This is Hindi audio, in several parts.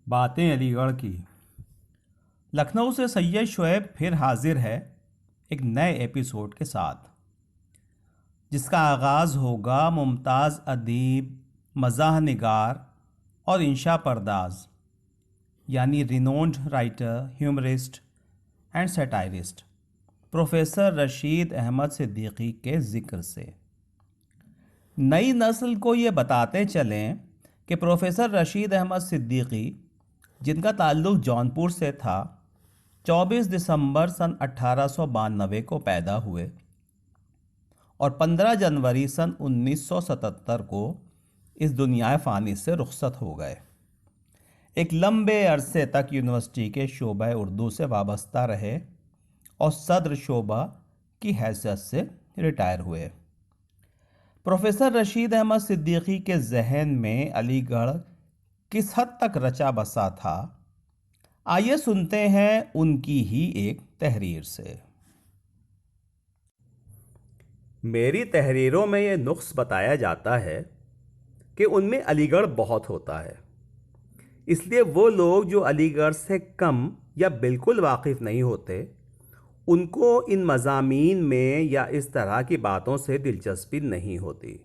बातें अलीगढ़ की। लखनऊ से सैयद शुएब फिर हाजिर है एक नए एपिसोड के साथ, जिसका आगाज़ होगा मुमताज़ अदीब, मज़ाह निगार और इंशा परदाज, यानी renowned writer, humorist and satirist professor Rashid Ahmad Siddiqui के ज़िक्र से। नई नस्ल को ये बताते चलें कि प्रोफेसर रशीद अहमद सिद्दीकी, जिनका ताल्लुक़ जौनपुर से था, 24 दिसंबर सन 1892 को पैदा हुए और 15 जनवरी सन 1977 को इस दुनिया फ़ानी से रुखसत हो गए। एक लंबे अरसे तक यूनिवर्सिटी के शोबा उर्दू से वाबस्ता रहे और सदर शोबा की हैसियत से रिटायर हुए। प्रोफेसर रशीद अहमद सिद्दीकी के जहन में अलीगढ़ किस हद तक रचा बसा था, आइए सुनते हैं उनकी ही एक तहरीर से। मेरी तहरीरों में ये नुक्स बताया जाता है कि उनमें अलीगढ़ बहुत होता है, इसलिए वो लोग जो अलीगढ़ से कम या बिल्कुल वाकिफ़ नहीं होते, उनको इन मज़ामीन में या इस तरह की बातों से दिलचस्पी नहीं होती।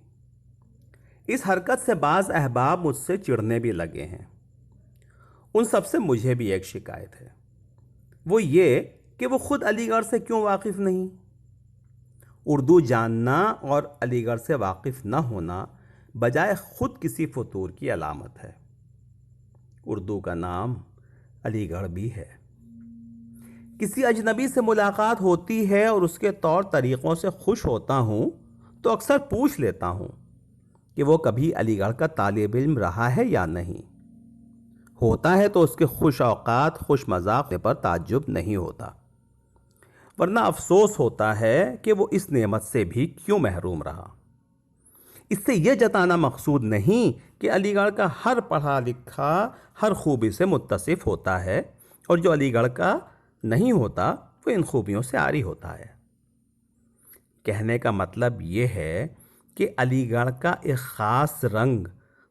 इस हरकत से बाज़ अहबाब मुझसे चिढ़ने भी लगे हैं। उन सब से मुझे भी एक शिकायत है, वो ये कि वो ख़ुद अलीगढ़ से क्यों वाकिफ़ नहीं। उर्दू जानना और अलीगढ़ से वाकिफ़ न होना बजाय ख़ुद किसी फतूर की अलामत है। उर्दू का नाम अलीगढ़ भी है। किसी अजनबी से मुलाकात होती है और उसके तौर तरीक़ों से खुश होता हूँ तो अक्सर पूछ लेता हूँ कि वो कभी अलीगढ़ का तालिब इल्म रहा है या नहीं। होता है तो उसके खुश औकात, खुश मज़ाक पर ताज्जुब नहीं होता, वरना अफसोस होता है कि वो इस नेमत से भी क्यों महरूम रहा। इससे यह जताना मकसूद नहीं कि अलीगढ़ का हर पढ़ा लिखा हर खूबी से मुत्तसिफ होता है और जो अलीगढ़ का नहीं होता वो इन खूबियों से आरी होता है। कहने का मतलब ये है कि अलीगढ़ का एक ख़ास रंग,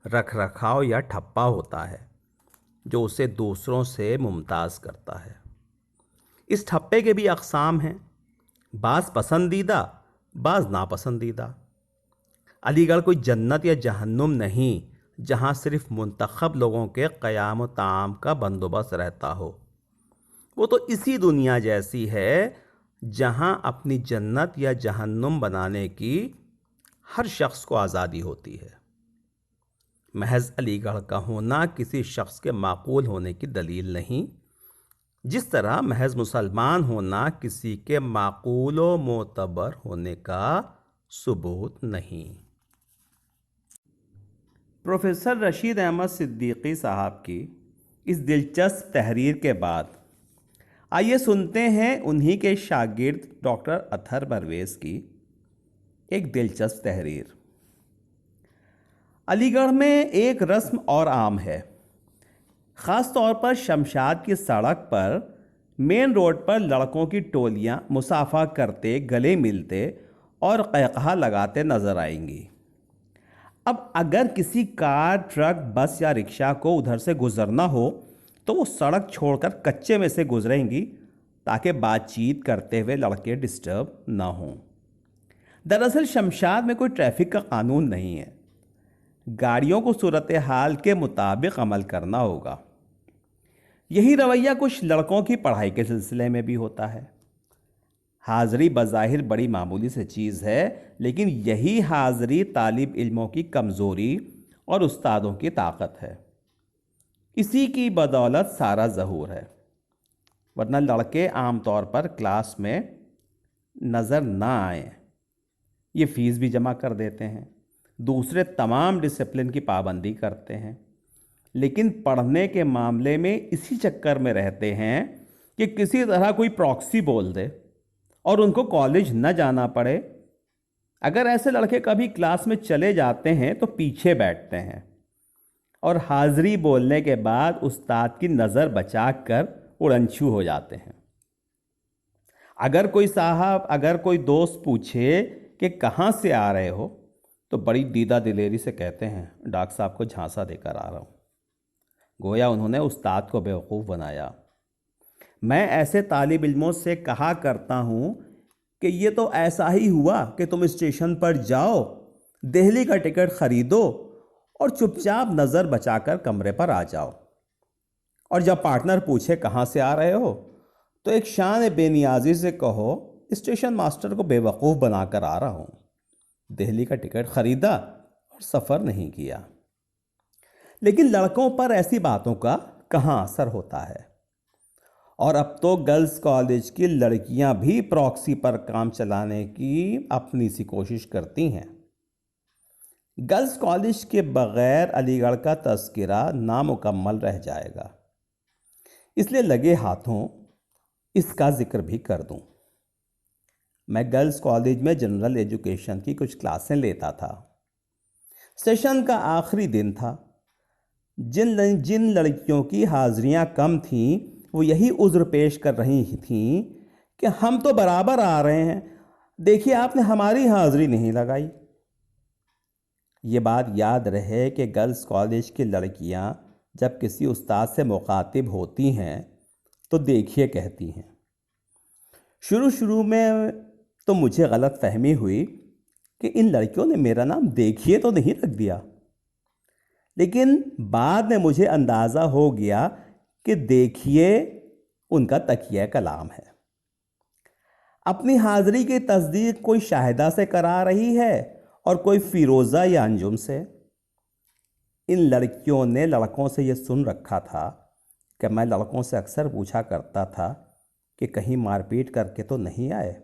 रख रखाव या ठप्पा होता है जो उसे दूसरों से मुमताज़ करता है। इस ठप्पे के भी अक़साम हैं, बाज़ पसंदीदा, बाज़ नापसंदीदा। अलीगढ़ कोई जन्नत या जहन्नुम नहीं जहाँ सिर्फ मुंतखब लोगों के क़याम व ताम का बंदोबस्त रहता हो। वो तो इसी दुनिया जैसी है जहाँ अपनी जन्नत या जहन्नुम बनाने की हर शख्स को आज़ादी होती है। महज अलीगढ़ का होना किसी शख्स के माकूल होने की दलील नहीं, जिस तरह महज मुसलमान होना किसी के माकूल व मोतबर होने का सबूत नहीं। प्रोफेसर रशीद अहमद सिद्दीकी साहब की इस दिलचस्प तहरीर के बाद आइए सुनते हैं उन्हीं के शागिर्द डॉक्टर अतहर परवेज़ की एक दिलचस्प तहरीर। अलीगढ़ में एक रस्म और आम है, ख़ास तौर पर शमशाद की सड़क पर मेन रोड पर लड़कों की टोलियां मुसाफा करते, गले मिलते और क़हक़हा लगाते नज़र आएंगी। अब अगर किसी कार, ट्रक, बस या रिक्शा को उधर से गुज़रना हो तो वो सड़क छोड़कर कच्चे में से गुजरेंगी ताकि बातचीत करते हुए लड़के डिस्टर्ब ना हों। दरअसल शमशाद में कोई ट्रैफिक का कानून नहीं है, गाड़ियों को सूरत हाल के मुताबिक अमल करना होगा। यही रवैया कुछ लड़कों की पढ़ाई के सिलसिले में भी होता है। हाज़री बज़ाहिर बड़ी मामूली से चीज़ है, लेकिन यही हाज़री तालिब इल्मों की कमज़ोरी और उस्तादों की ताकत है। इसी की बदौलत सारा ज़हूर है, वरना लड़के आमतौर पर क्लास में नज़र ना आए। ये फ़ीस भी जमा कर देते हैं, दूसरे तमाम डिसिप्लिन की पाबंदी करते हैं, लेकिन पढ़ने के मामले में इसी चक्कर में रहते हैं कि किसी तरह कोई प्रॉक्सी बोल दे और उनको कॉलेज न जाना पड़े। अगर ऐसे लड़के कभी क्लास में चले जाते हैं तो पीछे बैठते हैं और हाज़री बोलने के बाद उस्ताद की नज़र बचा कर उड़नछू हो जाते हैं। अगर कोई दोस्त पूछे कि कहाँ से आ रहे हो तो बड़ी दीदा दिलेरी से कहते हैं, डॉक्टर साहब को झांसा देकर आ रहा हूँ। गोया उन्होंने उस्ताद को बेवकूफ़ बनाया। मैं ऐसे तालिब इल्मों से कहा करता हूँ कि ये तो ऐसा ही हुआ कि तुम स्टेशन पर जाओ, दिल्ली का टिकट खरीदो और चुपचाप नज़र बचाकर कमरे पर आ जाओ, और जब पार्टनर पूछे कहाँ से आ रहे हो तो एक शान बेनियाजी से कहो स्टेशन मास्टर को बेवकूफ़ बनाकर आ रहा हूँ। दिल्ली का टिकट खरीदा और सफ़र नहीं किया। लेकिन लड़कों पर ऐसी बातों का कहाँ असर होता है, और अब तो गर्ल्स कॉलेज की लड़कियां भी प्रॉक्सी पर काम चलाने की अपनी सी कोशिश करती हैं। गर्ल्स कॉलेज के बगैर अलीगढ़ का तज़किरा नामुकम्मल रह जाएगा, इसलिए लगे हाथों इसका जिक्र भी कर दूं। मैं गर्ल्स कॉलेज में जनरल एजुकेशन की कुछ क्लासें लेता था। सेशन का आखिरी दिन था। जिन जिन लड़कियों की हाजिरियां कम थीं वो यही उज़्र पेश कर रही थीं कि हम तो बराबर आ रहे हैं, देखिए आपने हमारी हाजिरी नहीं लगाई। ये बात याद रहे कि गर्ल्स कॉलेज की लड़कियां जब किसी उस्ताद से मुखातिब होती हैं तो देखिए कहती हैं। शुरू शुरू में तो मुझे गलत फहमी हुई कि इन लड़कियों ने मेरा नाम देखिए तो नहीं रख दिया, लेकिन बाद में मुझे अंदाज़ा हो गया कि देखिए उनका तकिया कलाम है। अपनी हाजिरी की तस्दीक कोई शाहिदा से करा रही है और कोई फिरोज़ा या अंजुम से। इन लड़कियों ने लड़कों से यह सुन रखा था कि मैं लड़कों से अक्सर पूछा करता था कि कहीं मारपीट करके तो नहीं आए,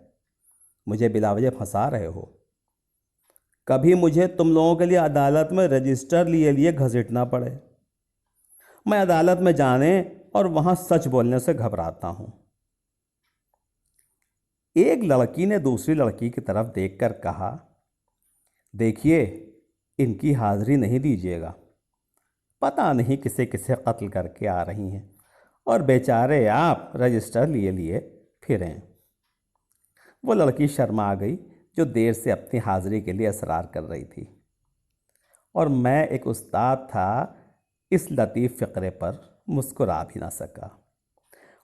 मुझे बिलावजह फंसा रहे हो। कभी मुझे तुम लोगों के लिए अदालत में रजिस्टर लिए घसीटना पड़े। मैं अदालत में जाने और वहां सच बोलने से घबराता हूं। एक लड़की ने दूसरी लड़की की तरफ देखकर कहा, देखिए इनकी हाजिरी नहीं दीजिएगा, पता नहीं किसे किसे कत्ल करके आ रही हैं और बेचारे आप रजिस्टर लिए फिरें। वो लड़की शर्मा गई जो देर से अपनी हाजिरी के लिए असरार कर रही थी, और मैं एक उस्ताद था इस लतीफ़ फ़िक्रे पर मुस्कुरा भी ना सका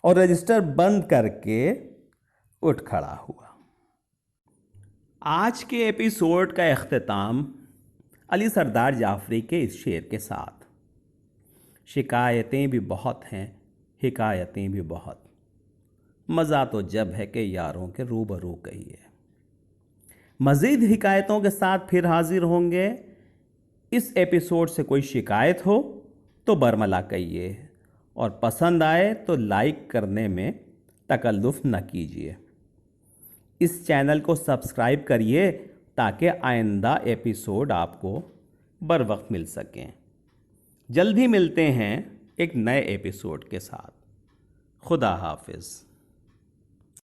और रजिस्टर बंद करके उठ खड़ा हुआ। आज के एपिसोड का इख्तिताम अली सरदार जाफरी के इस शेर के साथ। शिकायतें भी बहुत हैं, हिकायतें भी बहुत, मज़ा तो जब है कि यारों के रूबरू कहिए। मज़ीद हिकायतों के साथ फिर हाजिर होंगे। इस एपिसोड से कोई शिकायत हो तो बरमला कहिए, और पसंद आए तो लाइक करने में तकल्लुफ़ न कीजिए। इस चैनल को सब्सक्राइब करिए ताकि आइंदा एपिसोड आपको बर वक्त मिल सकें। जल्द ही मिलते हैं एक नए एपिसोड के साथ। खुदा हाफिज़।